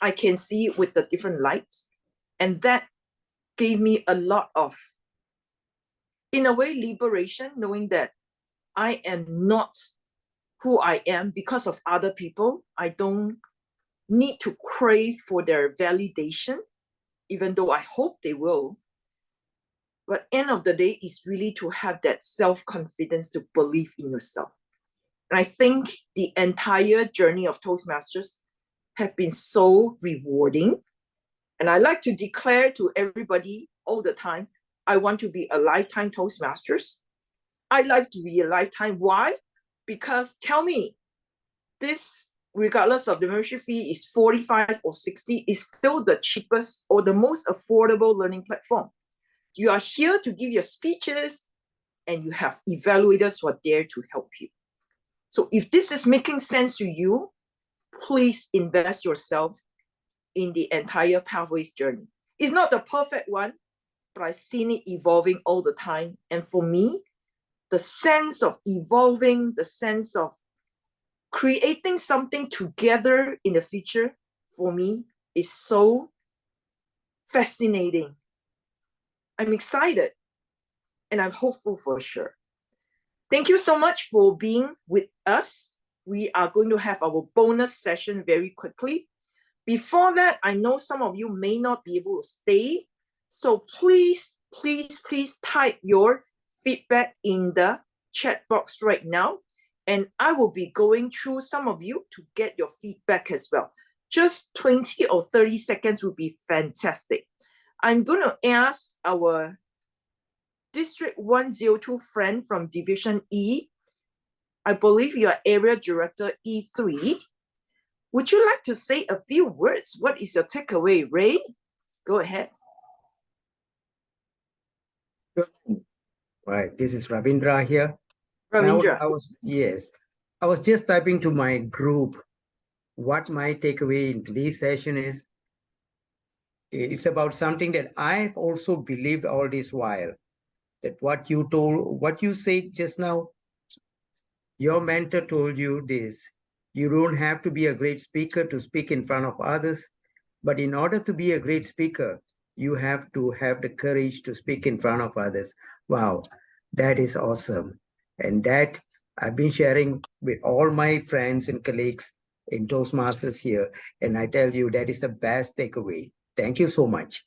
I can see it with the different lights. And that gave me a lot of, in a way, liberation, knowing that I am not who I am because of other people. I don't need to crave for their validation, even though I hope they will. But end of the day is really to have that self-confidence to believe in yourself. And I think the entire journey of Toastmasters have been so rewarding. And I like to declare to everybody all the time, I want to be a lifetime Toastmasters. I like to be a lifetime. Why? Because tell me, this, regardless of the membership fee, is 45 or 60, is still the cheapest or the most affordable learning platform. You are here to give your speeches, and you have evaluators who are there to help you. So if this is making sense to you, please invest yourself in the entire Pathways journey. It's not the perfect one, but I've seen it evolving all the time. And for me, the sense of evolving, the sense of creating something together in the future, for me, is so fascinating. I'm excited, and I'm hopeful for sure. Thank you so much for being with us. We are going to have our bonus session very quickly. Before that, I know some of you may not be able to stay. So please, please, please type your feedback in the chat box right now. And I will be going through some of you to get your feedback as well. Just 20 or 30 seconds would be fantastic. I'm going to ask our District 102 friend from Division E. I believe you are Area Director E3. Would you like to say a few words? What is your takeaway, Ray? Go ahead. Right, this is Ravindra here. Ravindra. I was just typing to my group what my takeaway in today's session is. It's about something that I've also believed all this while, that what you said just now, your mentor told you this. You don't have to be a great speaker to speak in front of others, but in order to be a great speaker, you have to have the courage to speak in front of others. Wow, that is awesome. And that I've been sharing with all my friends and colleagues in Toastmasters here. And I tell you, that is the best takeaway. Thank you so much.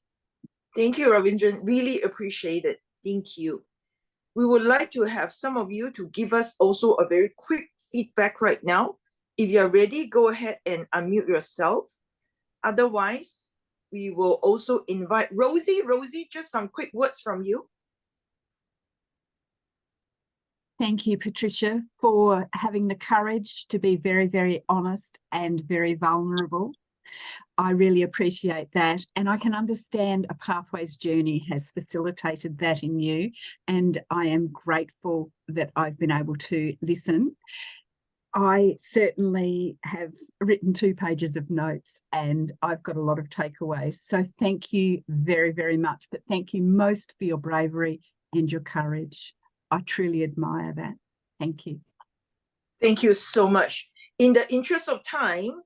Thank you, Ravindran. Really appreciate it. Thank you. We would like to have some of you to give us also a very quick feedback right now. If you're ready, go ahead and unmute yourself. Otherwise, we will also invite Rosie. Rosie, just some quick words from you. Thank you, Patricia, for having the courage to be very, very honest and very vulnerable. I really appreciate that. And I can understand a Pathways journey has facilitated that in you. And I am grateful that I've been able to listen. I certainly have written 2 pages of notes and I've got a lot of takeaways. So thank you very, very much. But thank you most for your bravery and your courage. I truly admire that. Thank you. Thank you so much. In the interest of time,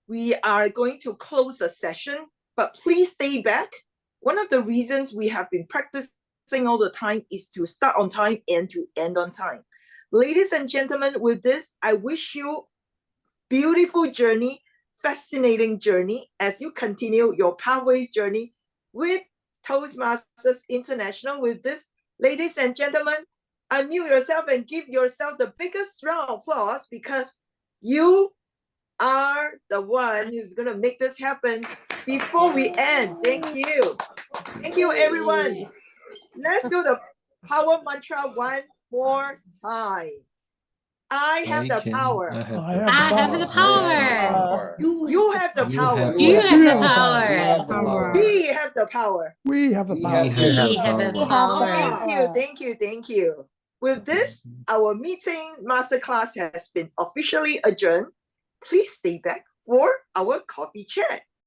we are going to close the session, but please stay back. One of the reasons we have been practicing all the time is to start on time and to end on time. Ladies and gentlemen, with this, I wish you beautiful journey. fascinating journey as you continue your Pathways journey with Toastmasters International. With this, ladies and gentlemen, unmute yourself and give yourself the biggest round of applause, because you are the one who's going to make this happen before we end. Thank you. Thank you, everyone. Let's do the power mantra one more time. I have the power. I have the power. You have the power. You have the power. We have the power. We have the power. We have the power. Thank you. With this, our meeting masterclass has been officially adjourned. Please stay back for our coffee chat.